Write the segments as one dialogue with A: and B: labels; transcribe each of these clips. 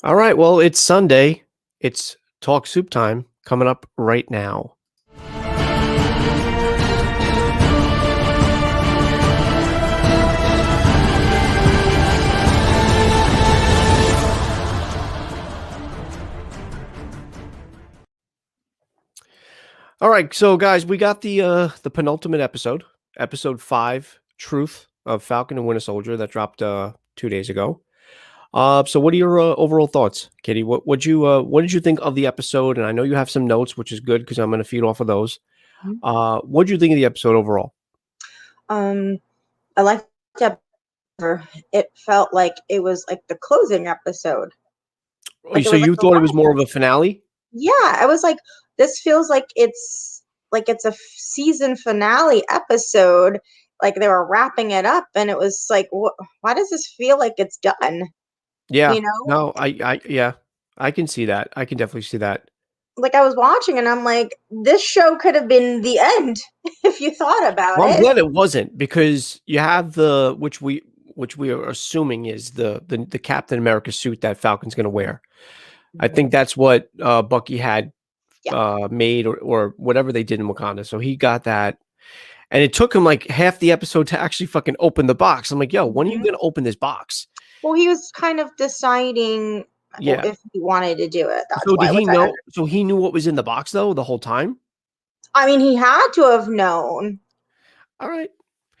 A: All right, well, it's Sunday. It's Talk Soup time coming up right now. All right, so guys, we got the penultimate episode, episode 5, Truth of Falcon and Winter Soldier that dropped 2 days ago. So what are your overall thoughts, Kitty? What did you think of the episode? And I know you have some notes, which is good because I'm going to feed off of those.
B: Mhm.
A: What did you think of the episode overall?
B: Um, I liked the episode. It felt like it was like the closing episode. Like it
A: So
B: was like
A: you
B: the
A: thought it was
B: last.
A: more of a finale?
B: Yeah, I was this feels like it's a season finale episode. Like they were wrapping it up, and it was like, why does this feel like it's done?
A: Yeah.
B: You know,
A: No, yeah, I can see that. I can definitely see that.
B: like I was watching, and I'm like, this show could have been the end if you thought about
A: Well, I'm
B: it.
A: glad it wasn't because you have the which we are assuming is the Captain America suit that Falcon's going to wear. I think that's what Bucky had
B: Yeah.
A: made or whatever they did in Wakanda. So he got that, and it took him like half the episode to actually fucking open the box. I'm like, yo, when are you
B: Mhm.
A: going to open this box?
B: Well, he was kind of deciding
A: Yeah.
B: if he wanted to do it. That's
A: So did
B: why,
A: he
B: which
A: know? So he knew what was in the box though the whole time.
B: I mean, he had to have known,
A: All right.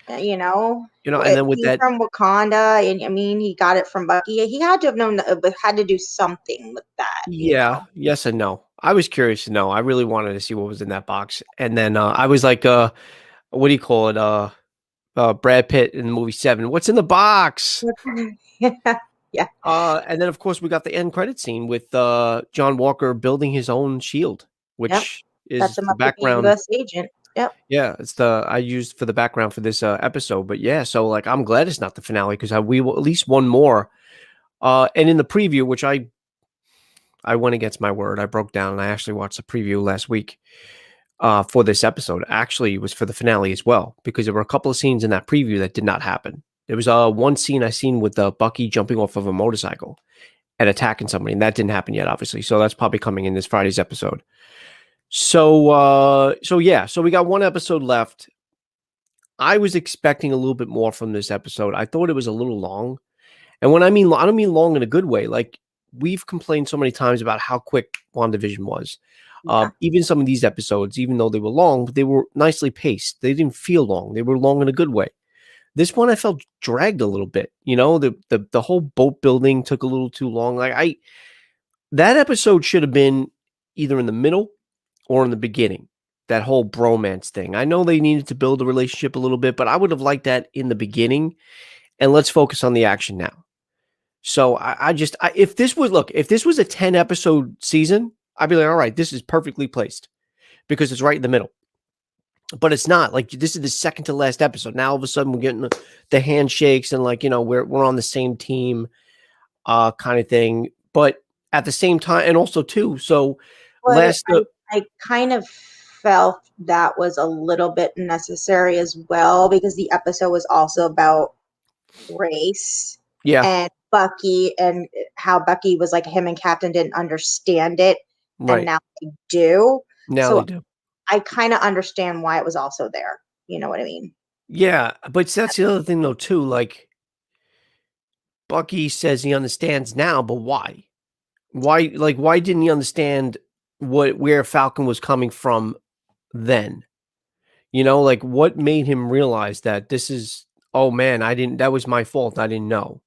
A: And then with
B: he's
A: that,
B: from Wakanda, and I mean, he got it from Bucky. He had to have known that it had to do something with that.
A: yeah, yes and no. I was curious to know. I really wanted to see what was in that box. And then I was like, what do you call it? Brad Pitt in the movie Seven. What's in the box?
B: Yeah, yeah,
A: And then of course we got the end credit scene with John Walker building his own shield,
B: yep.
A: which
B: Sets
A: is
B: him
A: the
B: up to be a
A: background.
B: U.S. agent. Yep.
A: Yeah, it's the I used for the background for this episode. But yeah, so like I'm glad it's not the finale because we will at least one more. And in the preview, which I went against my word. I broke down and I actually watched the preview last week for this episode. Actually, it was for the finale as well because there were a couple of scenes in that preview that did not happen. There was one scene I seen with Bucky jumping off of a motorcycle and attacking somebody, and that didn't happen yet, obviously. So that's probably coming in this Friday's episode. So yeah, so we got one episode left. I was expecting a little bit more from this episode. I thought it was a little long. And when I don't mean long in a good way. Like we've complained so many times about how quick WandaVision was.
B: Yeah.
A: Even some of these episodes, even though they were long, they were nicely paced. They didn't feel long. They were long in a good way. This one I felt dragged a little bit. The whole boat building took a little too long. That episode should have been either in the middle or in the beginning. That whole bromance thing. I know they needed to build a relationship a little bit, but I would have liked that in the beginning. And let's focus on the action now. So if this was a 10 episode season, I'd be like, all right, this is perfectly placed because it's right in the middle. But it's not. Like this is the second to last episode. Now all of a sudden we're getting the handshakes and we're on the same team, kind of thing. But at the same time, and also too, so
B: But
A: last
B: I kind of felt that was a little bit necessary as well because the episode was also about race
A: yeah,
B: and Bucky and how Bucky was like him and Captain didn't understand it, and
A: right.
B: now they do.
A: Now they
B: So
A: do.
B: I kind of understand why it was also there. You know what I mean?
A: Yeah, but that's the other thing though too. Like Bucky says he understands now, but why? Why didn't he understand where Falcon was coming from then? Like what made him realize that this is, oh man, that was my fault. I didn't know.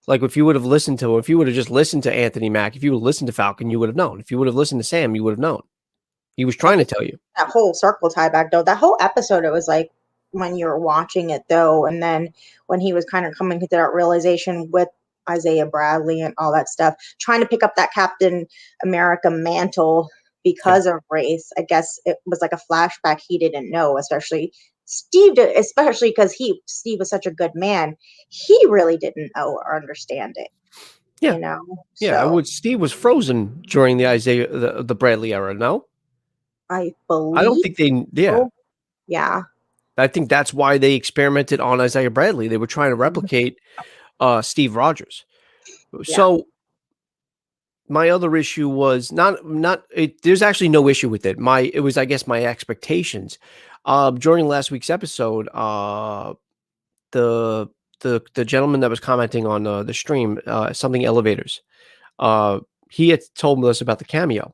A: Like if you would have just listened to Anthony Mack, if you would have listened to Falcon, you would have known. If you would have listened to Sam, you would have known. He was trying to tell you.
B: That whole circle tie back though, that whole episode, it was like when you were watching it though, and then when he was kind of coming to that realization with Isaiah Bradley and all that stuff, trying to pick up that Captain America mantle
A: Yeah.
B: because of race. I guess it was like a flashback he didn't know, especially Steve did, especially because Steve was such a good man. He really didn't know or understand it,
A: Yeah.
B: you know.
A: Yeah.
B: So
A: Steve was frozen during the Bradley era. No,
B: I
A: I don't
B: believe,
A: think yeah.
B: yeah.
A: I think that's why they experimented on Isaiah Bradley. They were trying to replicate Steve Rogers.
B: Yeah.
A: So my other issue was not it, there's actually no issue with it. It was, I guess, my expectations. During last week's episode, the the gentleman that was commenting on the stream, something elevators, uh, he had told us about the cameo,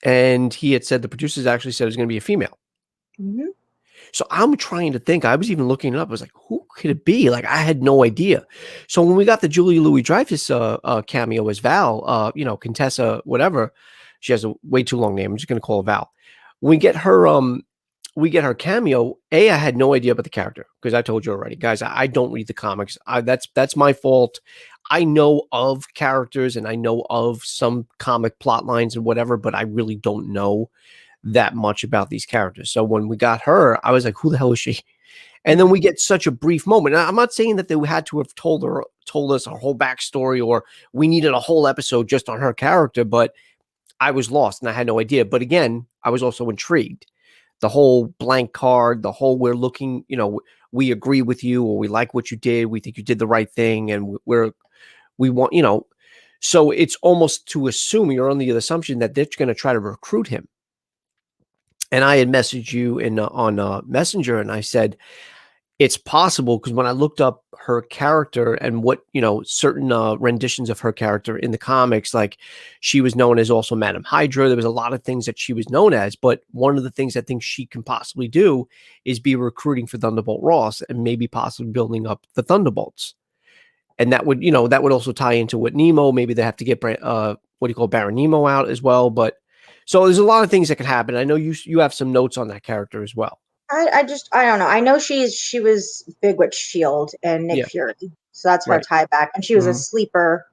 A: and he had said the producers actually said it was going to be a female.
B: Mhm.
A: So I'm trying to think. I was even looking it up. I was like, who could it be? Like, I had no idea. So when we got the Julia Louis-Dreyfus cameo as Val, Contessa, whatever, she has a way too long name. I'm just going to call her Val. When we get her cameo. I had no idea about the character because I told you already, guys. I don't read the comics. That's my fault. I know of characters and I know of some comic plot lines and whatever, but I really don't know that much about these characters. So when we got her, I was like, who the hell is she? And then we get such a brief moment. Now, I'm not saying that they had to have told us her whole backstory, or we needed a whole episode just on her character, but I was lost and I had no idea. But again, I was also intrigued. The whole blank card, the whole we're looking, we agree with you, or we like what you did. We think you did the right thing. And we want, so it's almost to assume, you're under the assumption that they're going to try to recruit him. And I had messaged you on Messenger, and I said it's possible because when I looked up her character and what certain renditions of her character in the comics, like she was known as also Madam Hydra. There was a lot of things that she was known as, but one of the things I think she can possibly do is be recruiting for Thunderbolt Ross and maybe possibly building up the Thunderbolts. And that would also tie into what Nemo. Maybe they have to get Baron Nemo out as well, but. So there's a lot of things that can happen. I know you have some notes on that character as well.
B: I don't know. I know she was big with Shield and Nick
A: Yeah.
B: Fury, so that's her
A: Right.
B: tie back, and she was a
A: Mhm.
B: sleeper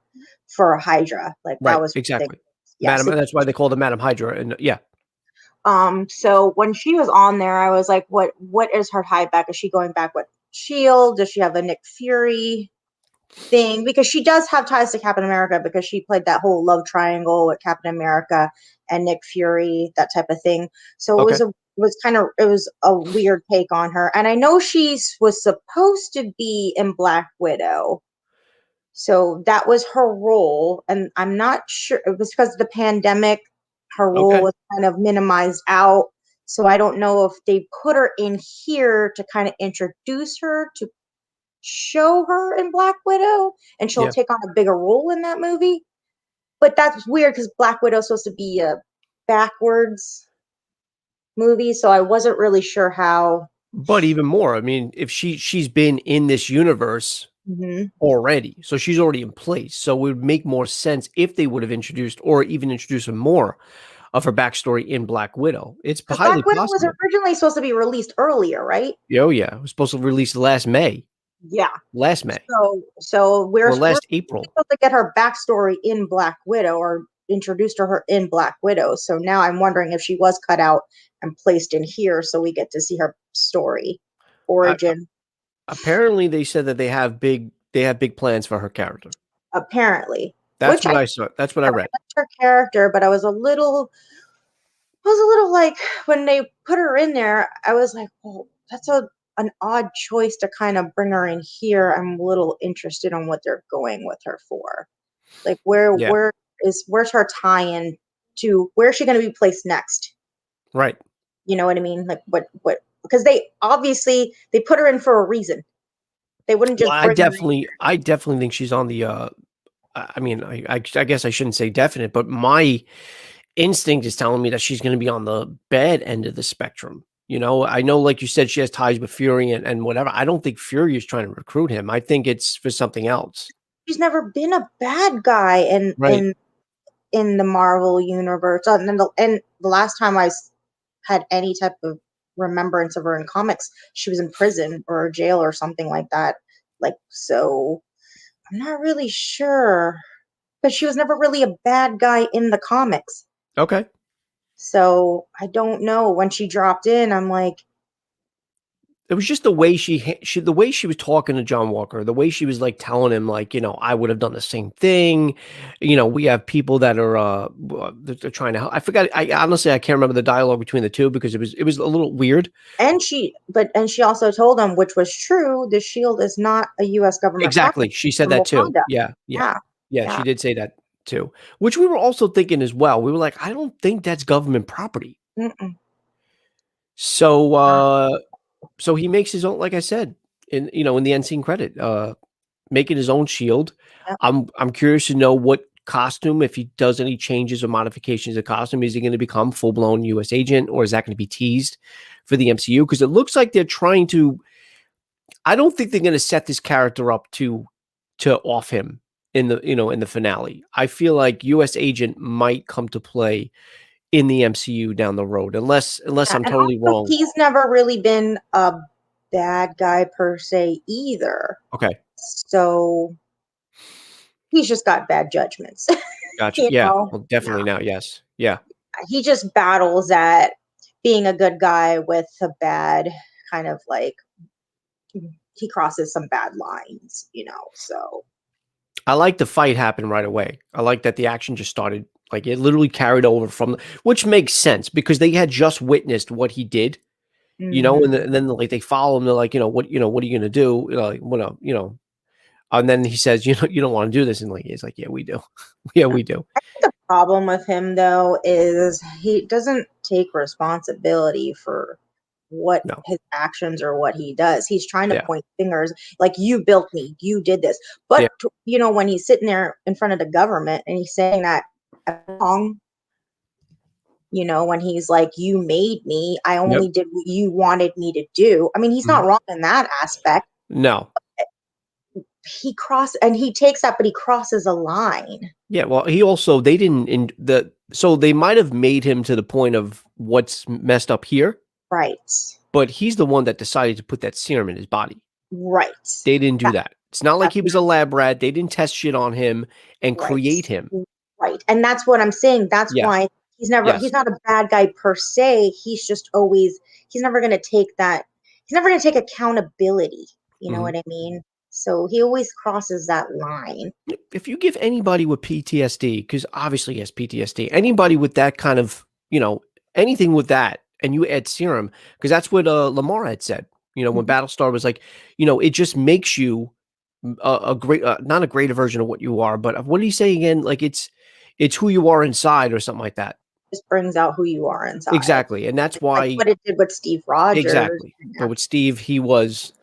B: for Hydra. Like that
A: Right,
B: was her thing.
A: exactly.
B: Yeah.
A: Madam, that's why they called her Madam Hydra, and yeah.
B: So when she was on there, I was like, what is her tie back? Is she going back with Shield? Does she have a Nick Fury thing? Because she does have ties to Captain America because she played that whole love triangle with Captain America and Nick Fury, that type of thing. So
A: Okay.
B: it was a weird take on her. And I know she was supposed to be in Black Widow. So that was her role. And I'm not sure it was because of the pandemic, her role
A: Okay.
B: was kind of minimized out. So I don't know if they put her in here to kind of introduce her to show her in Black Widow and she'll
A: Yeah.
B: take on a bigger role in that movie. But that's weird because Black Widow's supposed to be a backwards movie, so I wasn't really sure how.
A: But even more, I mean, if she's been in this universe
B: Mhm.
A: already, so she's already in place. So it would make more sense if they would have introduced or even introduced more of her backstory in Black Widow. It's
B: Because
A: highly
B: Black Widow was
A: possible.
B: originally supposed to be released earlier, right?
A: Oh yeah, it was supposed to release last May.
B: Yeah.
A: Last May
B: So we're
A: or last April.
B: supposed to get her backstory in Black Widow or introduced to her in Black Widow. So now I'm wondering if she was cut out and placed in here so we get to see her story, origin.
A: Apparently, they said that they have big plans for her character.
B: Apparently,
A: That's
B: which
A: what I saw. That's what I read.
B: liked her character, but I was a little like when they put her in there, I was like, well, that's an odd choice to kind of bring her in here. I'm a little interested on what they're going with her for. Like
A: Yeah.
B: where's her tie-in to where's she gonna be placed next?
A: Right.
B: You know what I mean? Like what because they obviously they put her in for a reason. They wouldn't
A: Well,
B: just bring her in.
A: I definitely think she's on the. I mean, I guess I shouldn't say definite, but my instinct is telling me that she's going to be on the bad end of the spectrum. I know, like you said, she has ties with Fury and whatever. I don't think Fury is trying to recruit him. I think it's for something else.
B: She's never been a bad guy in
A: Right.
B: the Marvel universe. And the last time had any type of remembrance of her in comics, she was in prison or jail or something like that. Like, so I'm not really sure, but she was never really a bad guy in the comics.
A: Okay.
B: So I don't know. When she dropped in, I'm like,
A: It was just the way the way she was talking to John Walker, the way she was like telling him, like, I would have done the same thing. We have people that are they're trying to help. I forgot. I honestly I can't remember the dialogue between the two because it was a little weird.
B: and she also told him, which was true, the Shield is not a U.S. government
A: Exactly.
B: property
A: She said
B: from
A: that too.
B: Wakanda.
A: Yeah. Yeah.
B: Yeah,
A: Yeah.
B: yeah.
A: She did say that too, which we were also thinking as well. We were like, I don't think that's government property.
B: Mm-mm.
A: So,
B: Not-
A: so he makes his own, like I said, in the end scene credit, making his own shield.
B: yep.
A: I'm curious to know what costume, if he does any changes or modifications of costume, is he going to become full blown U.S. agent, or is that going to be teased for the MCU? Because it looks like they're trying to. I don't think they're going to set this character up to off him in the finale. I feel like U.S. agent might come to play in the MCU down the road, unless
B: Yeah,
A: I'm
B: and
A: totally
B: also
A: wrong.
B: he's never really been a bad guy per se either.
A: Okay,
B: So he's just got bad judgments.
A: gotcha.
B: You
A: Yeah,
B: know?
A: well,
B: Yeah.
A: definitely now. Yes, yeah.
B: He just battles at being a good guy with a bad kind of like he crosses some bad lines, so
A: I like the fight happened right away. I like that the action just started, like it literally carried over from, which makes sense because they had just witnessed what he did,
B: mhm.
A: and then like they follow him. They're like, what are you gonna do? Like, and then he says, you don't want to do this, and like he's like, yeah, we do, yeah, we do.
B: The problem with him though is he doesn't take responsibility for what
A: No,
B: his actions or what he does. He's trying to
A: yeah,
B: point fingers like you built me, you did this.
A: yeah,
B: But when he's sitting there in front of the government and he's saying that wrong, when he's like, you made me, I
A: yep,
B: only did what you wanted me to do. I mean, he's
A: mhm.
B: not wrong in that aspect.
A: No,
B: He takes that, but he crosses a line.
A: yeah. Well, he also they didn't in the so they might have made him to the point of what's messed up here,
B: Right.
A: but he's the one that decided to put that serum in his body.
B: Right.
A: They didn't do
B: That,
A: that. It's not like
B: that's
A: he was a lab rat. They didn't test shit on him and
B: right.
A: create him.
B: Right. And that's what I'm saying. That's
A: Yeah.
B: why
A: Yes.
B: he's not a bad guy per se. He's just always, he's never going to take that, he's never going to take accountability. You know
A: Mhm.
B: what I mean? So he always crosses that line.
A: If you give anybody with PTSD, because obviously he has PTSD, anybody with that kind of, anything with that, and you add serum, because that's what Lamar had said. When
B: Mhm.
A: Battlestar was like, it just makes you a great, not a greater version of what you are, but what did he say again? Like it's who you are inside or something like that.
B: Just brings out who you are inside.
A: Exactly, and that's
B: Like
A: why.
B: what it did with Steve Rogers.
A: Exactly. But
B: Yeah.
A: with Steve, he was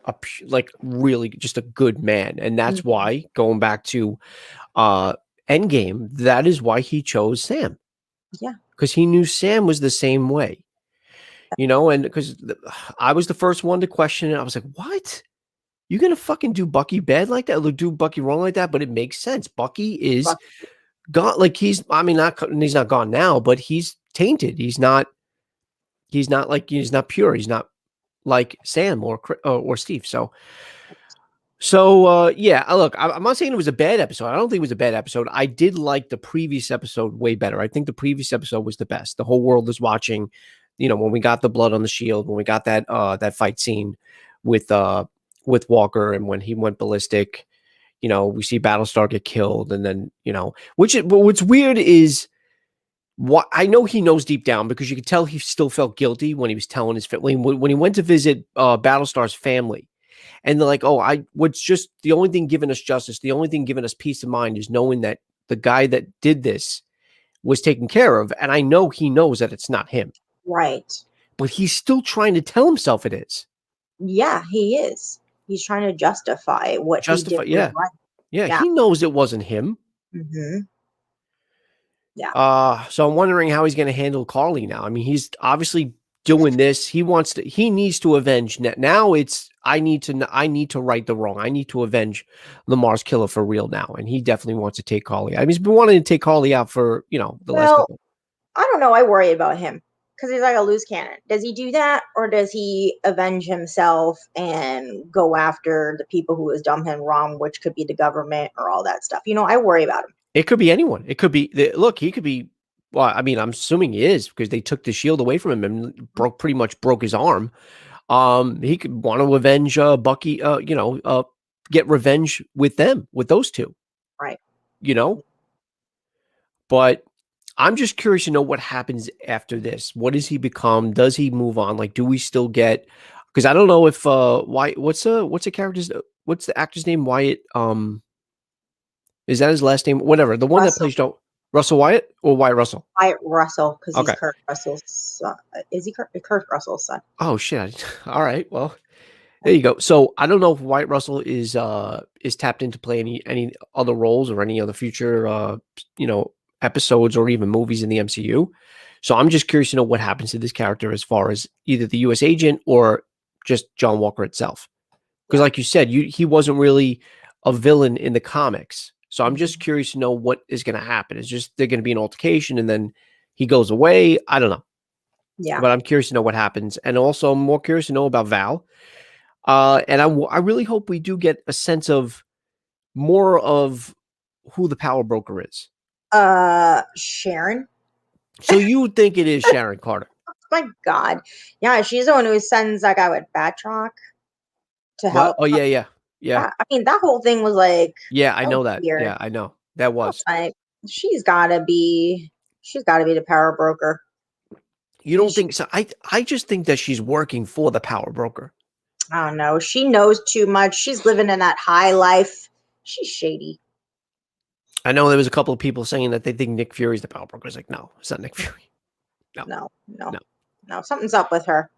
A: like really just a good man. And that's
B: Mhm.
A: why, going back to uh Endgame, that is why he chose Sam.
B: Yeah.
A: Because he knew Sam was the same way. And because I was the first one to question it. I was like, what? You gonna fucking do Bucky bad like that? Or do Bucky wrong like that? But it makes sense. Bucky is
B: Fuck.
A: gone. Like he's not gone now, but he's tainted. He's not pure. He's not like Sam or Steve. So yeah, look, I'm not saying it was a bad episode. I don't think it was a bad episode. I did like the previous episode way better. I think the previous episode was the best. The whole world is watching. When we got the blood on the shield, when we got that fight scene with Walker, and when he went ballistic, we see Battlestar get killed, and then but what's weird is what I know he knows deep down, because you could tell he still felt guilty when he was telling his family when he went to visit Battlestar's family, and they're like, "Oh, what's just the only thing giving us justice, the only thing giving us peace of mind is knowing that the guy that did this was taken care of." And I know he knows that it's not him,
B: Right.
A: but he's still trying to tell himself it is.
B: Yeah, he is. He's trying to justify what he did
A: Justify,
B: was
A: yeah,
B: right.
A: yeah.
B: Yeah.
A: He knows it wasn't him.
B: Mhm. Yeah.
A: So I'm wondering how he's going to handle Carly now. I mean, he's obviously doing this. He needs to avenge. Now it's, I need to right the wrong. I need to avenge Lamar's killer for real now. And he definitely wants to take Carly. I mean, he's been wanting to take Carly out for, the last
B: Well,
A: couple.
B: I don't know. I worry about him because he's like a loose cannon. Does he do that, or does he avenge himself and go after the people who has done him wrong, which could be the government or all that stuff? I worry about him.
A: It could be anyone. It could be, look, he could be, well, I mean, I'm assuming he is, because they took the shield away from him and pretty much broke his arm. He could want to avenge Bucky, get revenge with those two,
B: Right.
A: you know? But I'm just curious to know what happens after this. What does he become? Does he move on? Like, do we still get? Because I don't know if why what's the character's what's the actor's name? Wyatt Is that his last name? Whatever. The one that
B: Russell.
A: plays Joe Russell Wyatt or Wyatt Russell?
B: Wyatt Russell, because he's
A: Okay.
B: Kurt Russell's son. Is he Kurt Russell's son?
A: Oh shit. All right. Well, there you go. So I don't know if Wyatt Russell is tapped in to play any other roles or any other future episodes or even movies in the MCU. So I'm just curious to know what happens to this character as far as either the US agent or just John Walker itself. Because
B: Yeah.
A: like you said, he wasn't really a villain in the comics. So I'm just
B: Mhm.
A: curious to know what is going to happen. It's just they're going to be an altercation and then he goes away. I don't know.
B: Yeah.
A: But I'm curious to know what happens. And also I'm more curious to know about Val. And I really hope we do get a sense of more of who the power broker is.
B: Sharon.
A: So you think it is Sharon Carter?
B: My God. Yeah, she's the one who sends that guy with Batroc to
A: What?
B: help.
A: Oh yeah.
B: Yeah, I mean, that whole thing was like,
A: Yeah, I
B: that was
A: know that.
B: weird.
A: Yeah, I know. That
B: I was
A: was.
B: like, she's gotta be, the power broker.
A: You don't
B: She,
A: think so? I just think that she's working for the power broker.
B: I don't know. She knows too much. She's living in that high life. She's shady.
A: I know there was a couple of people saying that they think Nick Fury's the power broker. It's like, no, it's not Nick Fury. No,
B: No, no,
A: no.
B: no. Something's up with her.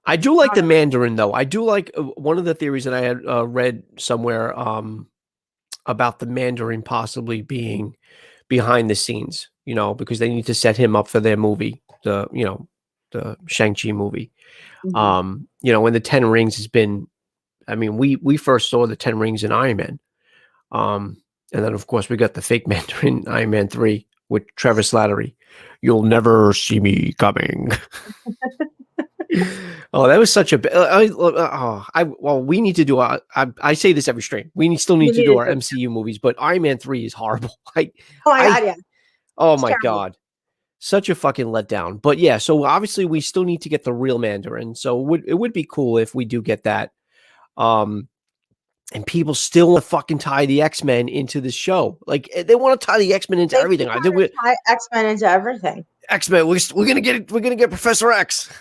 A: I do
B: I
A: like
B: don't
A: the
B: know.
A: Mandarin though. I do like one of the theories that I had read somewhere about the Mandarin possibly being behind the scenes, because they need to set him up for their movie, the Shang-Chi movie.
B: Mhm.
A: And the 10 Rings has been, I mean, we first saw the 10 Rings in Iron Man. And then of course we got the fake Mandarin Iron Man 3 with Trevor Slattery. You'll never see me coming. Oh, that was such a. Well, we need to do. I say this every stream. Still
B: You
A: need to do
B: needed
A: our
B: to.
A: MCU movies, but Iron Man 3 is horrible.
B: Oh my
A: I,
B: God, yeah,
A: oh
B: it's
A: my
B: terrible.
A: god, such a fucking letdown. But yeah, so obviously we still need to get the real Mandarin. So it would be cool if we do get that. Um, and people still want to fucking tie the X-Men into the show. Like they want to tie the X-Men into
B: They
A: everything.
B: keep
A: I think
B: trying to tie X-Men into everything.
A: X-Men. We're gonna get it. We're gonna get Professor X.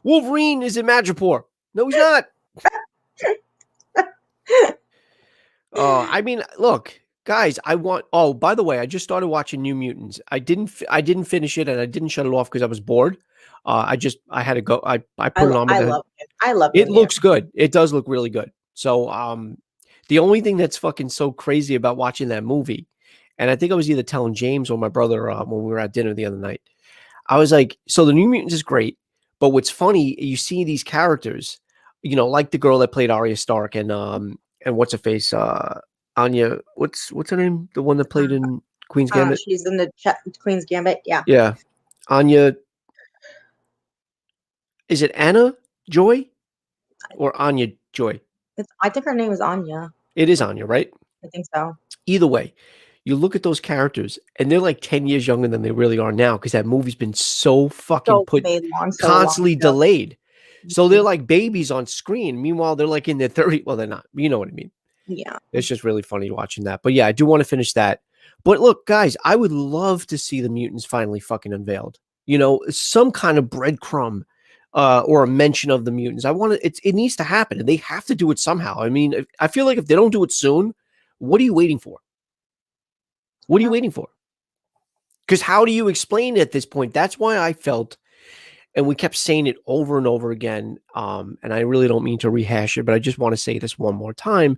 A: Wolverine is in Madripoor. No, he's not. I mean, look, guys. Oh, by the way, I just started watching New Mutants. I didn't finish it, and I didn't shut it off because I was bored. I had to go. I put it on, but
B: I
A: then
B: love it. I love New
A: it looks
B: Mutants.
A: good. It does look really good. So, the only thing that's fucking so crazy about watching that movie, and I think I was either telling James or my brother when we were at dinner the other night. I was like, so the New Mutants is great, but what's funny, you see these characters, like the girl that played Arya Stark and what's her face, Anya, what's her name? The one that played in Queen's Gambit?
B: She's in the Queen's Gambit. Yeah.
A: Yeah. Anya, is it Anna Joy or Anya Joy?
B: I think her name is Anya.
A: It is Anya, right?
B: I think so.
A: Either way, you look at those characters and they're like 10 years younger than they really are now because that movie's been so fucking
B: So made so long
A: constantly
B: ago.
A: delayed. So they're
B: Mhm.
A: like babies on screen. Meanwhile, they're like in their 30s. Well, they're not. You know what I mean?
B: Yeah.
A: It's just really funny watching that. But yeah, I do want to finish that. But look, guys, I would love to see the mutants finally fucking unveiled. Some kind of breadcrumb or a mention of the mutants. It needs to happen and they have to do it somehow. I mean, I feel like if they don't do it soon, what are you waiting for? What are you waiting for? Because how do you explain it at this point? That's why I felt, and we kept saying it over and over again. And I really don't mean to rehash it, but I just want to say this one more time.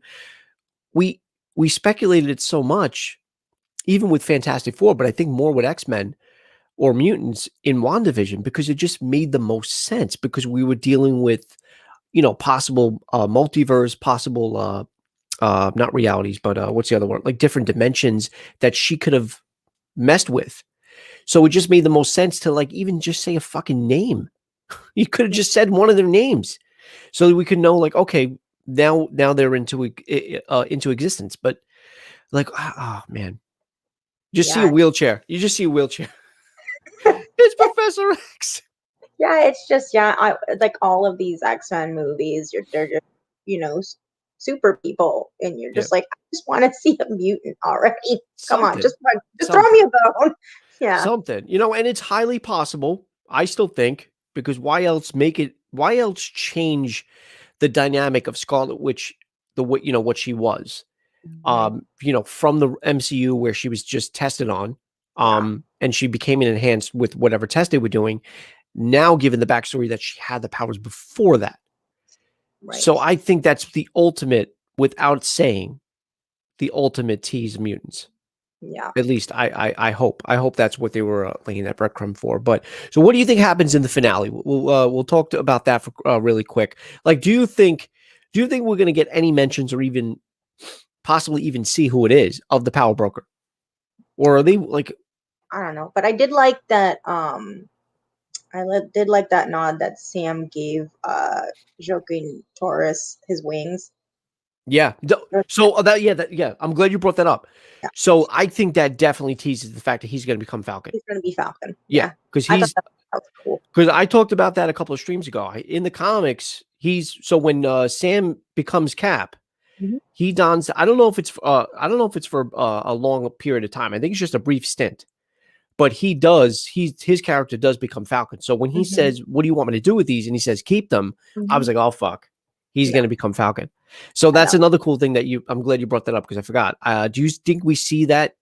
A: We speculated it so much, even with Fantastic Four, but I think more with X-Men or mutants in WandaVision because it just made the most sense because we were dealing with, possible multiverse, possible not realities, but what's the other word? Like different dimensions that she could have messed with. So it just made the most sense to like even just say a fucking name. You could have just said one of their names, so that we could know like okay, now they're into existence. But like oh man, just see a
B: Yeah.
A: wheelchair. You just see a wheelchair. It's Professor X.
B: Yeah. It's just, I like all of these X-Men movies. They're just, super people, and you're
A: Yeah,
B: just like, I just want to see a mutant already. Come on,
A: something,
B: just throw me
A: something,
B: a bone. Yeah.
A: something. And it's highly possible. I still think because why else make it? Why else change the dynamic of Scarlet Witch, what she was?
B: Mhm.
A: from the MCU where she was just tested on,
B: Yeah.
A: and she became an enhanced with whatever test they were doing. Now, given the backstory that she had the powers before that, so
B: Right.
A: I think that's the ultimate, without saying, the ultimate tease of mutants.
B: Yeah.
A: At least I hope that's what they were laying that breadcrumb for. But so, what do you think happens in the finale? We'll talk about that for really quick. Like, do you think we're going to get any mentions or even possibly even see who it is of the power broker, or are they like,
B: I don't know, but I did like that. Did like that nod that Sam gave Joaquin Torres his wings.
A: yeah? So yeah, I'm glad you brought that up.
B: Yeah,
A: So I think that definitely teases the fact that he's going to become Falcon.
B: he's gonna be Falcon.
A: Yeah,
B: Yeah,
A: because
B: I thought
A: he's
B: that was cool.
A: because I talked about that a couple of streams ago. In the comics, he's so when Sam becomes Cap,
B: Mhm.
A: he dons. I don't know if it's for a long period of time. I think it's just a brief stint. But his character does become Falcon. So when he
B: Mhm.
A: says, "What do you want me to do with these?" and he says, "Keep them," I was
B: Mhm.
A: like, "Oh fuck, he's
B: Yeah,
A: going to become Falcon." So
B: I
A: that's
B: know.
A: another cool thing that you. I'm glad you brought that up because I forgot. Do you think we see that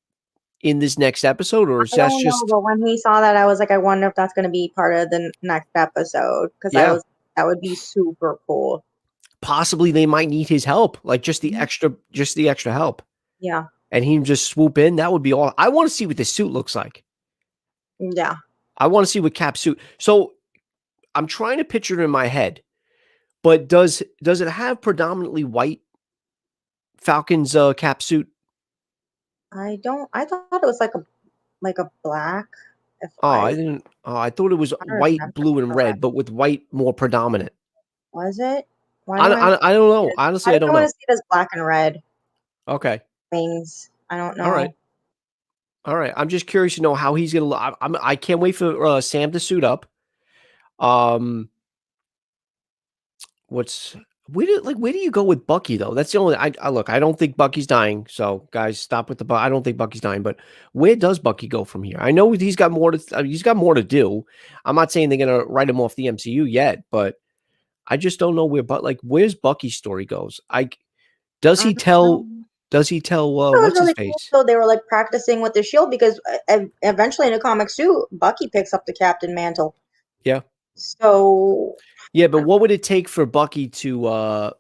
A: in this next episode, or is
B: I
A: that
B: don't know,
A: just
B: but when we saw that, I was like, I wonder if that's gonna be part of the next episode because I
A: yeah?
B: was that would be super cool.
A: Possibly they might need his help, like
B: Mhm.
A: just the extra help,
B: Yeah,
A: and he just swoop in. That would be all. I want to see what this suit looks like.
B: yeah.
A: I want to see what Cap's suit. So I'm trying to picture it in my head, but does it have predominantly white Falcon's cap suit?
B: I don't. I thought it was like a black. If
A: Oh, I
B: I
A: didn't. Oh, I thought it was
B: I
A: white,
B: remember
A: blue, and
B: correct,
A: red, but with white more predominant.
B: was it? Why
A: I
B: do
A: don't,
B: I?
A: I don't know.
B: Why
A: Honestly,
B: do
A: I don't
B: I want to
A: know.
B: see it as black and red
A: Okay.
B: wings? I don't
A: All right.
B: know.
A: All right. I'm just curious to know how he's gonna. I can't wait for Sam to suit up. Um, what's where do you go with Bucky though? That's the only. I look. I don't think Bucky's dying. So guys, stop with the. I don't think Bucky's dying. But where does Bucky go from here? I know he's got more to do. I'm not saying they're gonna write him off the MCU yet, but I just don't know where. But like, where's Bucky's story goes? Does
B: I
A: he
B: don't
A: tell?
B: know.
A: Does he tell?
B: It was
A: What's his
B: really cool.
A: face?
B: So they were like practicing with the shield because eventually in the comics too, Bucky picks up the captain mantle.
A: Yeah,
B: So
A: yeah. But what would it take for Bucky to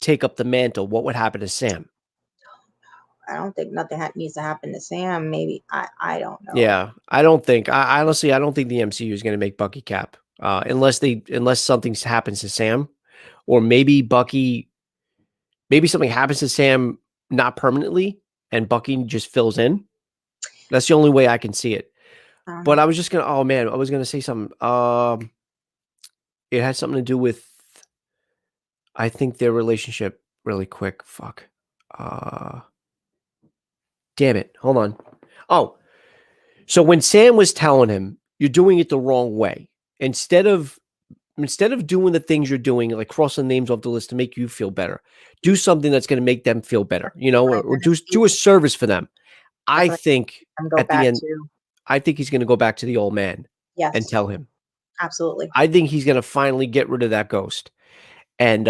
A: take up the mantle? What would happen to Sam?
B: I don't think nothing needs to happen to Sam. Maybe I don't know.
A: Yeah, I don't think. I honestly, I don't think the MCU is going to make Bucky Cap, unless something happens to Sam, or maybe something happens to Sam not permanently, and Bucky just fills in. That's the only way I can see it.
B: I don't
A: But
B: know.
A: I was just gonna. Oh man, I was gonna say something. It had something to do with, I think, their relationship. Really quick. Fuck. Uh, damn it. Hold on. Oh, so when Sam was telling him, "You're doing it the wrong way," instead of doing the things you're doing, like crossing names off the list to make you feel better, do something that's going to make them feel better,
B: What I'm
A: or
B: gonna see.
A: do a service for them.
B: That's
A: I
B: what
A: think
B: I'm go
A: at the
B: back
A: end,
B: to.
A: I think he's going to go back to the old man and
B: Yes,
A: tell him.
B: absolutely.
A: I think he's going to finally get rid of that ghost and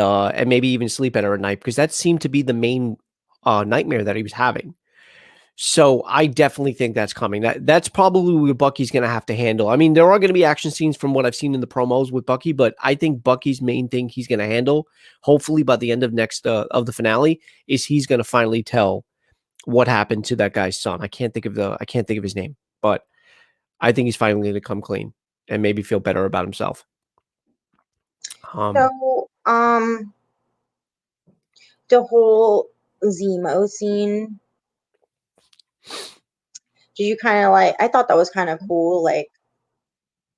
A: maybe even sleep better at night because that seemed to be the main nightmare that he was having. So I definitely think that's coming. That's probably what Bucky's going to have to handle. I mean, there are going to be action scenes from what I've seen in the promos with Bucky, but I think Bucky's main thing he's going to handle, hopefully by the end of the finale, is he's going to finally tell what happened to that guy's son. I can't think of his name, but I think he's finally going to come clean and maybe feel better about himself. Um,
B: So, the whole Zemo scene. Do you kind of like? I thought that was kind of cool, like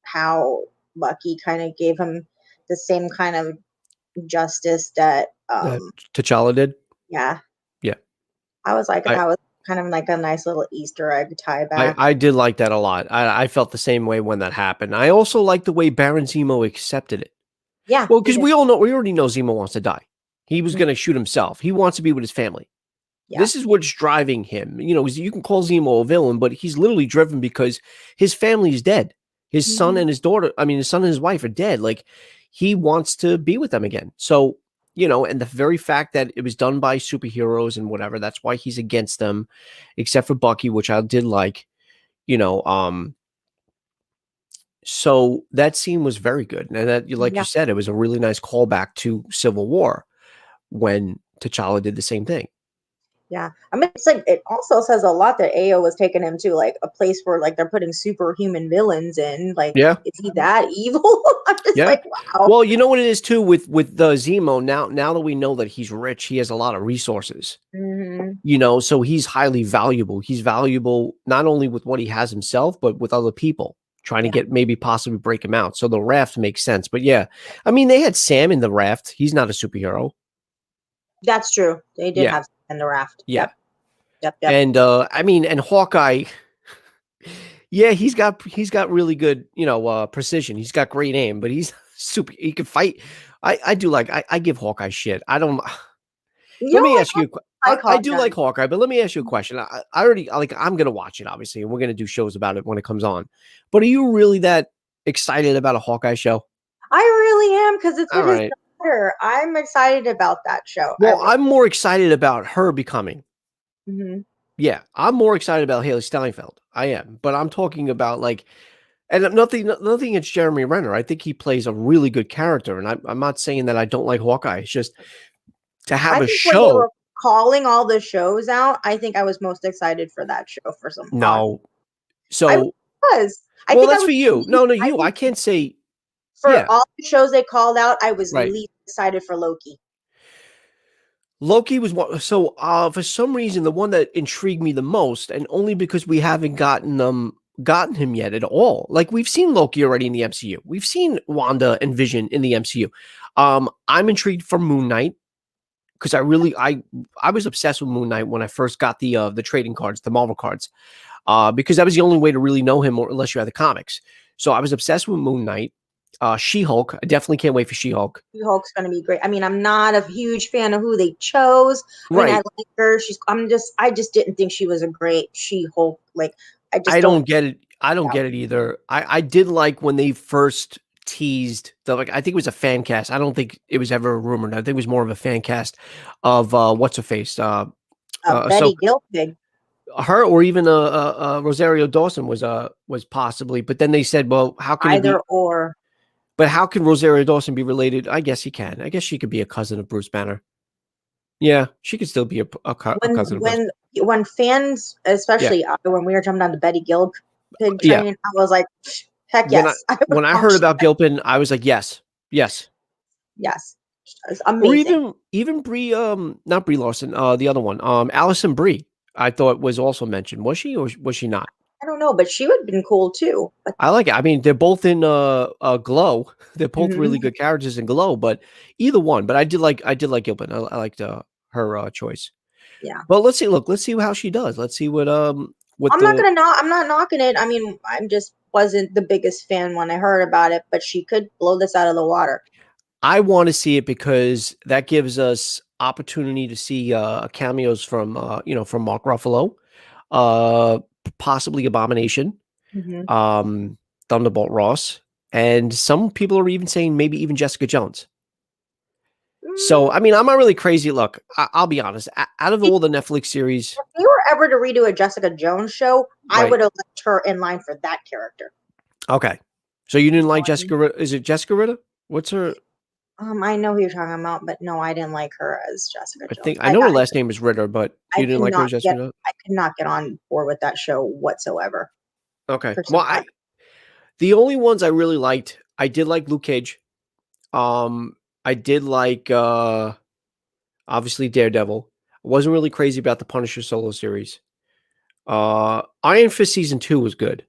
B: how Bucky kind of gave him the same kind of justice that,
A: that T'Challa did.
B: yeah.
A: Yeah,
B: I was like,
A: I
B: that was kind of like a nice little Easter egg tie
A: I,
B: back.
A: I did like that a lot. I felt the same way when that happened. I also like the way Baron Zemo accepted it.
B: Yeah,
A: Well,
B: he
A: because
B: did.
A: we already know Zemo wants to die. He was
B: Mm,
A: going to shoot himself. He wants to be with his family.
B: yeah.
A: This is what's driving him. You can call Zemo a villain, but he's literally driven because his family is dead. His son
B: Mhm.
A: and his daughter, I mean, his son and his wife are dead. Like he wants to be with them again. So and the very fact that it was done by superheroes and whatever, that's why he's against them, except for Bucky, which I did like, you know, so that scene was very good. And that, like you
B: Yeah.
A: said, it was a really nice callback to Civil War when T'Challa did the same thing.
B: Yeah. I mean, it's like it also says a lot that AO was taking him to like a place where like they're putting superhuman villains in. Like,
A: Yeah.
B: is he that evil? I'm just
A: Yeah.
B: like, wow.
A: Well, you know what it is too with the Zemo. Now that we know that he's rich, he has a lot of resources.
B: Hmm.
A: So he's highly valuable. He's valuable not only with what he has himself, but with other people trying to
B: Yeah,
A: get maybe possibly break him out. So the raft makes sense. But yeah, I mean, they had Sam in the raft. He's not a superhero.
B: that's true. They did
A: Yeah.
B: have in the raft.
A: Yeah.
B: Yep. Yep. Yep.
A: And I mean, and Hawkeye, yeah, he's got really good, precision. He's got great aim, but he's super, he can fight. I do like I give Hawkeye shit. I don't
B: You
A: let
B: know
A: me
B: what?
A: ask you
B: I
A: I
B: call
A: do like
B: guys.
A: Hawkeye, but let me ask you a question. I already like I'm gonna watch it, obviously, and we're gonna do shows about it when it comes on. But are you really that excited about a Hawkeye show?
B: I really am because it's
A: All
B: with his
A: right.
B: daughter. I'm excited about that show. I
A: Well,
B: really.
A: I'm more excited about her becoming.
B: Mhm.
A: Yeah, I'm more excited about Haley Steinfeld. I am, but I'm talking about like, and nothing against Jeremy Renner. I think he plays a really good character, and I'm not saying that I don't like Hawkeye. It's just to have
B: I
A: a
B: think when they
A: show.
B: were calling all the shows out, I think I was most excited for that show for some odd.
A: No,
B: I
A: so
B: was. I
A: well,
B: think I
A: that's
B: was.
A: for you. No,
B: I
A: you. I
B: think
A: can't say.
B: for
A: Yeah,
B: all the shows they called out, I was
A: right.
B: least excited for Loki.
A: Loki was one. So, for some reason, the one that intrigued me the most, and only because we haven't gotten him yet at all. Like we've seen Loki already in the MCU. We've seen Wanda and Vision in the MCU. I'm intrigued for Moon Knight because I was obsessed with Moon Knight when I first got the trading cards, the Marvel cards, because that was the only way to really know him, or unless you had the comics. So I was obsessed with Moon Knight. She-Hulk. I definitely can't wait for She-Hulk.
B: Hulk's going to be great. I mean, I'm not a huge fan of who they chose. I mean, I
A: Right.
B: like her. I just didn't think she was a great She-Hulk. Like, I just
A: I
B: don't.
A: don't get it. I don't
B: Yeah.
A: get it either. I did like when they first teased I think it was a fan cast. I don't think it was ever rumored. I think it was more of a fan cast of what's her face, so
B: Betty Gilpig.
A: her, or even Rosario Dawson was possibly. But then they said, well, how can he
B: Either
A: be?
B: or.
A: But how can Rosario Dawson be related? I guess he can. I guess she could be a cousin of Bruce Banner. Yeah, she could still be a
B: when
A: cousin of Bruce.
B: when when fans,
A: Yeah,
B: especially when we were jumping on the Betty Gilpig
A: yeah.
B: train, I was like, heck
A: When I
B: yes, I would
A: when I heard
B: watch
A: about
B: that.
A: Gilpin, I was like, yes, yes.
B: Yes, it's
A: Or
B: amazing.
A: even Brie, not Brie Larson, the other one, Allison Brie, I thought was also mentioned. Was she, or was she not?
B: I don't know, but she would have been cool too. But
A: I like it. I mean, they're both in Glow. They're both really
B: mhm,
A: good characters in Glow, but either one. But I did like Gilpin. I liked her choice.
B: yeah,
A: But let's see. Look, let's see how she does. Let's see what the
B: I'm not knocking it. I mean, I'm just wasn't the biggest fan when I heard about it, but she could blow this out of the water.
A: I want to see it because that gives us opportunity to see cameos from from Mark Ruffalo, uh, possibly Abomination,
B: Hmm.
A: um, Thunderbolt Ross, and some people are even saying maybe even Jessica Jones. So,
B: Mm,
A: I mean, I'm not really crazy. Look, I'll be honest. Out of
B: if
A: all the Netflix series,
B: they were ever to redo a Jessica Jones show, I
A: right?
B: would have left her in line for that character.
A: Okay. So you
B: You
A: didn't
B: know
A: like
B: what I mean?
A: Jessica? Is it Jessica Ritter? What's her?
B: I know who you're talking about, but no, I didn't like her as Jessica
A: I
B: Jones.
A: think I know her last name is Ritter, but
B: I
A: you didn't
B: could
A: like her
B: not
A: as Jessica Ritter?
B: I could not get on board with that show whatsoever
A: Okay.
B: for
A: Well,
B: some odd.
A: the only ones I really liked, I did like Luke Cage. Um, I did like obviously Daredevil. I wasn't really crazy about the Punisher solo series. Iron Fist season 2 was good.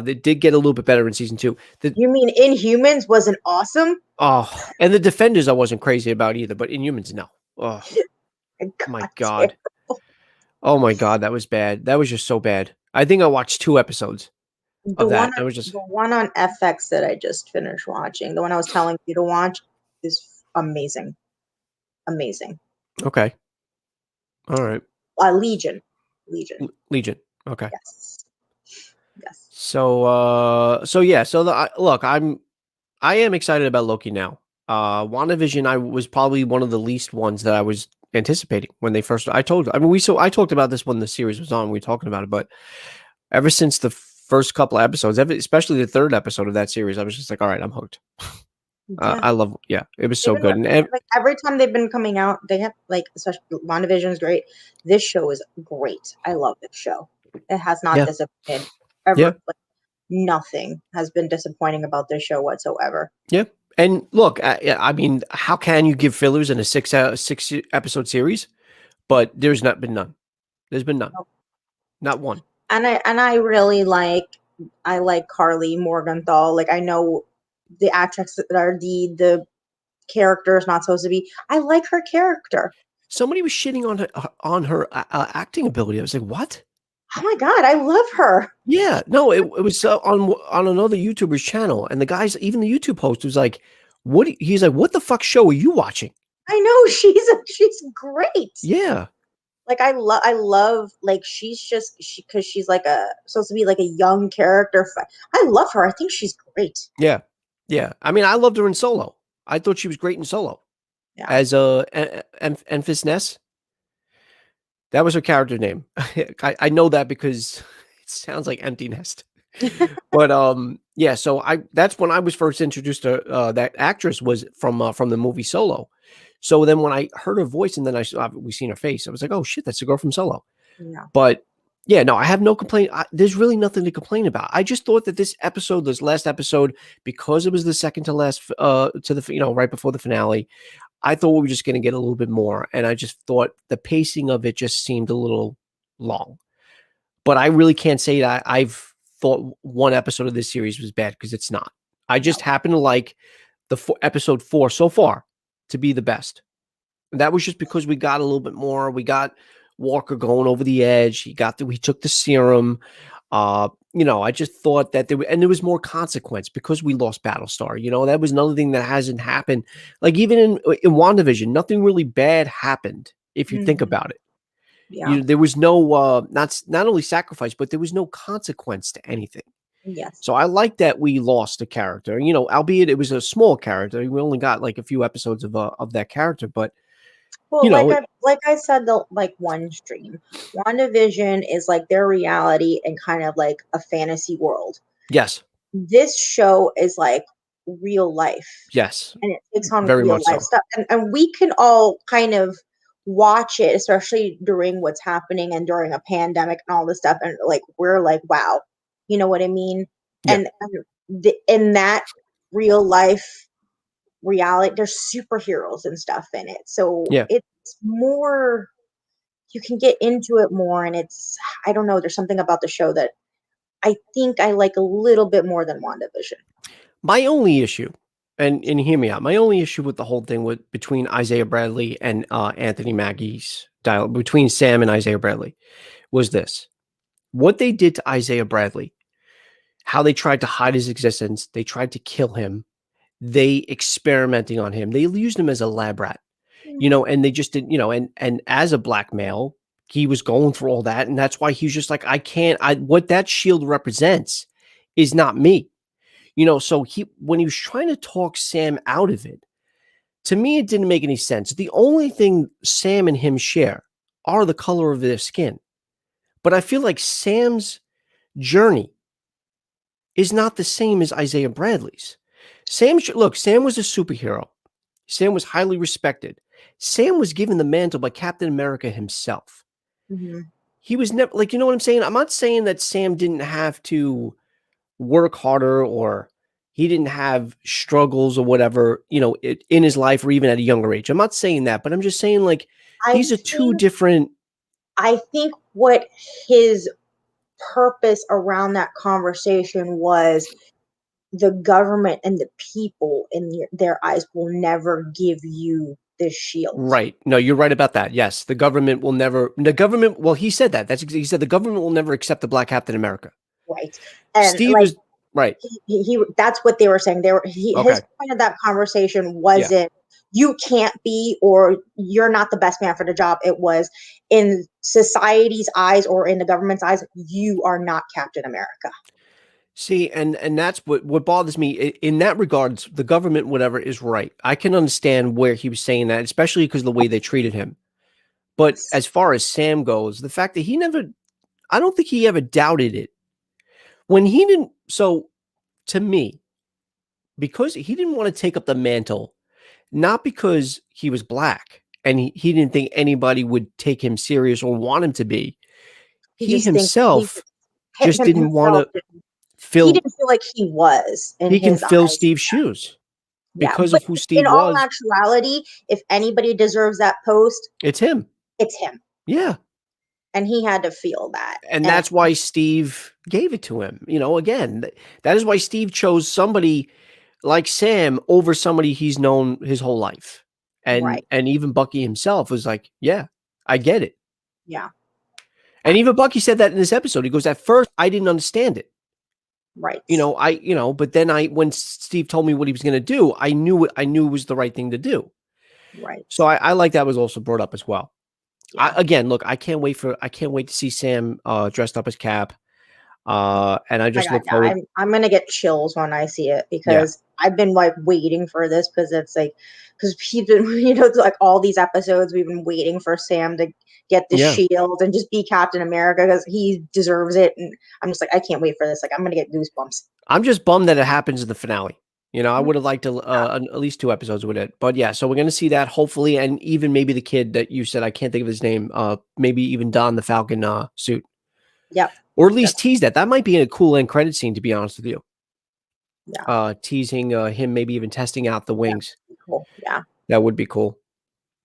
A: They did get a little bit better in season 2. The
B: You mean Inhumans wasn't awesome?
A: and the Defenders I wasn't crazy about either, but Inhumans, no. Oh my
B: God damn.
A: god. Oh my god, that was bad. That was just so bad. I think I watched 2 episodes
B: The
A: of
B: one
A: that. I was just
B: the one on FX that I just finished watching, the one I was telling you to watch, is amazing. Amazing.
A: okay. All right.
B: Legion. Legion.
A: Legion. Okay.
B: Yes. Yes.
A: So yeah, so look, I am excited about Loki now. WandaVision, I was probably one of the least ones that I was anticipating when they first. I talked about this when the series was on. We were talking about it, but ever since the first couple of episodes, especially the third episode of that series, I was just like, all right, I'm hooked.
B: Yeah.
A: I love, yeah, it was
B: They've
A: so
B: been
A: good. And
B: like every time they've been coming out, they have like especially WandaVision is great. This show is great. I love this show. It has not
A: yeah,
B: disappointed
A: yeah,
B: ever. Like, nothing has been disappointing about this show whatsoever.
A: yeah. And look, I mean, how can you give fillers in a six episode series? But there's not been none. There's been none, not one.
B: And I really I like Carly Morgenthau. Like I know the actress or the character is not supposed to be. I like her character.
A: Somebody was shitting on her acting ability. I was like, what?
B: Oh my god, I love her.
A: Yeah, no, it was on another YouTuber's channel, and the guys, even the YouTube host, was like, "What?" He's like, "What the fuck show are you watching?"
B: I know she's great.
A: Yeah,
B: Like I love like she's just because she's like a supposed to be like a young character. I love her. I think she's great.
A: yeah, yeah. I mean, I loved her in Solo. I thought she was great in Solo
B: Yeah.
A: as Enfys Nest. That was her character name. I know that because it sounds like empty nest. But yeah, so I that's when I was first introduced to that actress was from the movie Solo. So then when I heard her voice and then we seen her face, I was like, oh shit, that's the girl from Solo.
B: Yeah.
A: But yeah, no, I have no complaint. There's really nothing to complain about. I just thought that this last episode, because it was the second to last, to the right before the finale, I thought we were just going to get a little bit more, and I just thought the pacing of it just seemed a little long. But I really can't say that I've thought one episode of this series was bad because it's not. I just
B: No.
A: happen to like episode 4 so far to be the best. And that was just because we got a little bit more. We got Walker going over the edge. We took the serum. I just thought that there was more consequence because we lost Battlestar. That was another thing that hasn't happened. Like even in WandaVision, nothing really bad happened if you think
B: Mhm.
A: about it.
B: Yeah.
A: There was no not only sacrifice, but there was no consequence to anything.
B: Yes.
A: So I like that we lost a character, albeit it was a small character. We only got like a few episodes of that character, but
B: Well,
A: you know,
B: like I said, the like one stream, WandaVision is like their reality and kind of like a fantasy world.
A: yes,
B: This show is like real life,
A: yes,
B: and it takes on
A: very
B: real
A: much
B: life
A: so.
B: stuff, and we can all kind of watch it, especially during what's happening and during a pandemic and all this stuff, and like we're like, wow, you know what I mean?
A: Yeah,
B: And in that real life reality, there's superheroes and stuff in it, so
A: yeah.
B: it's more you can get into it more, and it's I don't know, there's something about the show that I think I like a little bit more than WandaVision.
A: My only issue, and hear me out. My only issue with the whole thing with between Isaiah Bradley and Anthony Mackie's dialogue between Sam and Isaiah Bradley was this: what they did to Isaiah Bradley, how they tried to hide his existence, they tried to kill him, they experimenting on him, they used him as a lab rat,
B: Mhm.
A: and they just didn't, and as a black male, he was going through all that, and that's why he's just like, I can't. What that shield represents is not me. So when he was trying to talk Sam out of it, to me, it didn't make any sense. The only thing Sam and him share are the color of their skin. But I feel like Sam's journey is not the same as Isaiah Bradley's. Sam was a superhero. Sam was highly respected. Sam was given the mantle by Captain America himself.
B: Mhm.
A: He was never like, you know what I'm saying? I'm not saying that Sam didn't have to work harder or he didn't have struggles or whatever, in his life or even at a younger age. I'm not saying that, but I'm just saying like
B: I
A: these are two
B: think
A: different.
B: I think what his purpose around that conversation was the government and the people in their eyes will never give you this shield.
A: Right. No, you're right about that. Yes, the government. Well, he said that. He said the government will never accept the black Captain America.
B: Right. And
A: Steve
B: like
A: was right.
B: he that's what they were saying. His
A: Okay.
B: point of that conversation
A: Yeah.
B: wasn't you can't be or you're not the best man for the job. It was in society's eyes or in the government's eyes, you are not Captain America.
A: See, and that's what bothers me in that regards. The government, whatever, is right. I can understand where he was saying that, especially because of the way they treated him. But
B: Yes.
A: as far as Sam goes, the fact that he never, I don't think he ever doubted it when he didn't. So to me, because he didn't want to take up the mantle, not because he was black and he didn't think anybody would take him serious or want him to be.
B: He
A: He
B: just think he
A: himself just
B: him
A: didn't want
B: himself
A: to
B: he
A: fill,
B: didn't feel like he was in
A: he can
B: his
A: fill
B: eyes.
A: Steve's shoes
B: Yeah,
A: because
B: but
A: of who
B: in
A: Steve
B: all
A: was.
B: actuality, if anybody deserves that post,
A: It's him.
B: it's him,
A: Yeah.
B: and he had to feel that.
A: And
B: And
A: that's why Steve gave it to him. Again, that is why Steve chose somebody like Sam over somebody he's known his whole life. And
B: right,
A: and even Bucky himself was like, yeah, I get it.
B: yeah,
A: And even Bucky said that in this episode. He goes, at first I didn't understand it.
B: right,
A: But then when Steve told me what he was going to do, I knew it was the right thing to do.
B: right,
A: So I like that was also brought up as well.
B: yeah.
A: Again, look, I can't wait to see Sam dressed up as Cap. And I
B: My
A: just
B: God,
A: look
B: yeah,
A: forward.
B: I'm gonna get chills when I see it
A: Yeah.
B: because I've been like waiting for this because it's like because he's been it's like all these episodes we've been waiting for Sam to get the
A: Yeah.
B: shield and just be Captain America because he deserves it, and I'm just like I can't wait for this. Like I'm gonna get goosebumps.
A: I'm just bummed that it happens in the finale. I
B: Mm,
A: would have liked at least 2 episodes with it. But yeah, so we're going to see that hopefully, and even maybe the kid that you said, I can't think of his name, maybe even don the Falcon suit,
B: Yep,
A: or at least
B: that's
A: tease that. That might be in a cool end credit scene, to be honest with you.
B: yeah,
A: Teasing him, maybe even testing out the
B: yeah,
A: wings.
B: cool, yeah.
A: That would be cool.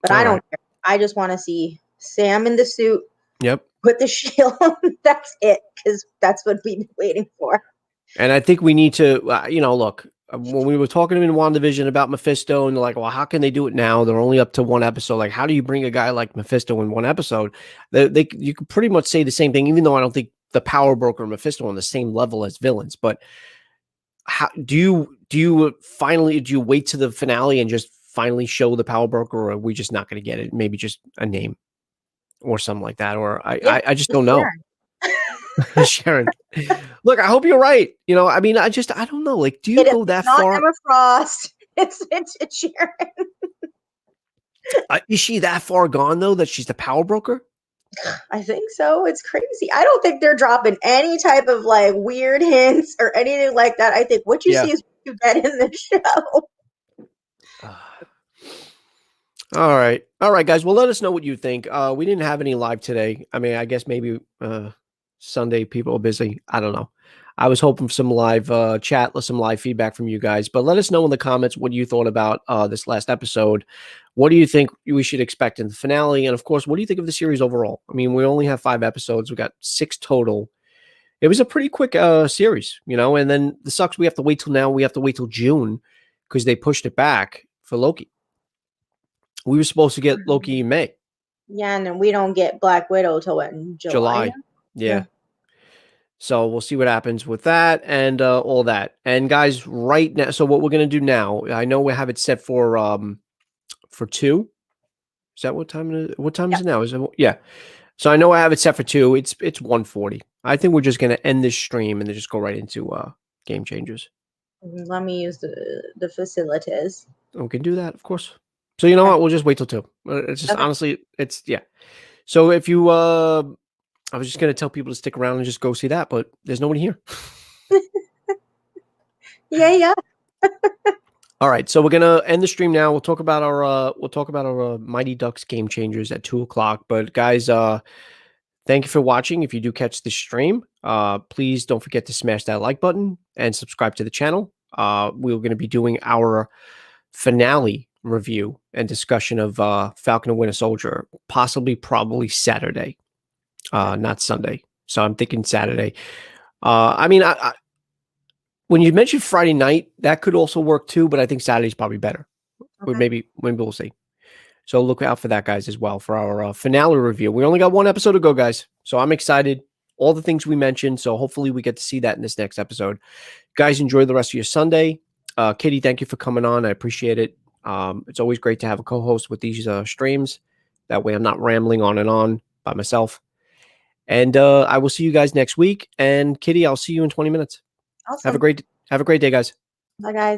B: But
A: All
B: I
A: right.
B: don't care. I just want to see Sam in the suit
A: Yep.
B: with the shield. That's it because that's what we've been waiting for.
A: And I think we need to, look, when we were talking in WandaVision about Mephisto, and they're like, well, how can they do it now? They're only up to 1 episode. Like, how do you bring a guy like Mephisto in 1 episode? You could pretty much say the same thing, even though I don't think the Power Broker and Mephisto are on the same level as villains. But how do you wait to the finale and just finally show the Power Broker, or are we just not going to get it? Maybe just a name or something like that, or
B: Yeah,
A: I just
B: just
A: don't know.
B: Sharon.
A: Sharon, look, I hope you're right. I mean, I don't know. Like, do you go
B: It's
A: that
B: not
A: far?
B: Emma Frost. It's Sharon.
A: Is she that far gone though that she's the power broker?
B: I think so. It's crazy. I don't think they're dropping any type of like weird hints or anything like that. I think what you
A: Yeah.
B: see is what you get in the show.
A: All right, guys. Well, let us know what you think. We didn't have any live today. I mean, I guess maybe Sunday people are busy. I don't know. I was hoping for some live chat, some live feedback from you guys. But let us know in the comments what you thought about this last episode. What do you think we should expect in the finale? And of course, what do you think of the series overall? I mean, we only have 5 episodes. We got 6 total. It was a pretty quick series, and then the sucks we have to wait till now. We have to wait till June because they pushed it back for Loki. We were supposed to get Loki in May.
B: Yeah, and then we don't get Black Widow till what, in July
A: July.
B: now?
A: Yeah. So we'll see what happens with that and all that. And guys, right now, so what we're gonna do now, I know we have it set for 2. Is that what time it is? What time is
B: Yeah.
A: it now? Is it, yeah. So I know I have it set for 2. It's 1:40. I think we're just gonna end this stream and then just go right into game changers.
B: Let me use the facilities.
A: We can do that, of course. So you know
B: Okay.
A: what? We'll just wait till 2. It's just
B: Okay.
A: honestly, it's yeah. So if you I was just gonna tell people to stick around and just go see that, but there's nobody here.
B: Yeah.
A: All right, so we're gonna end the stream now. We'll talk about our Mighty Ducks game changers at 2:00. But guys, thank you for watching. If you do catch the stream, please don't forget to smash that like button and subscribe to the channel. We're gonna be doing our finale review and discussion of Falcon and Winter Soldier, probably Saturday, not Sunday. So I'm thinking Saturday. I mean, when you mentioned Friday night, that could also work too, but I think Saturday's probably better. Or
B: Okay.
A: maybe we'll see. So look out for that, guys, as well for our finale review. We only got 1 episode to go, guys. So I'm excited. All the things we mentioned. So hopefully we get to see that in this next episode. Guys, enjoy the rest of your Sunday. Kitty, thank you for coming on. I appreciate it. It's always great to have a co-host with these streams. That way I'm not rambling on and on by myself. And I will see you guys next week. And Kitty, I'll see you in 20 minutes.
B: Awesome.
A: Have a great day, guys.
B: Bye, guys.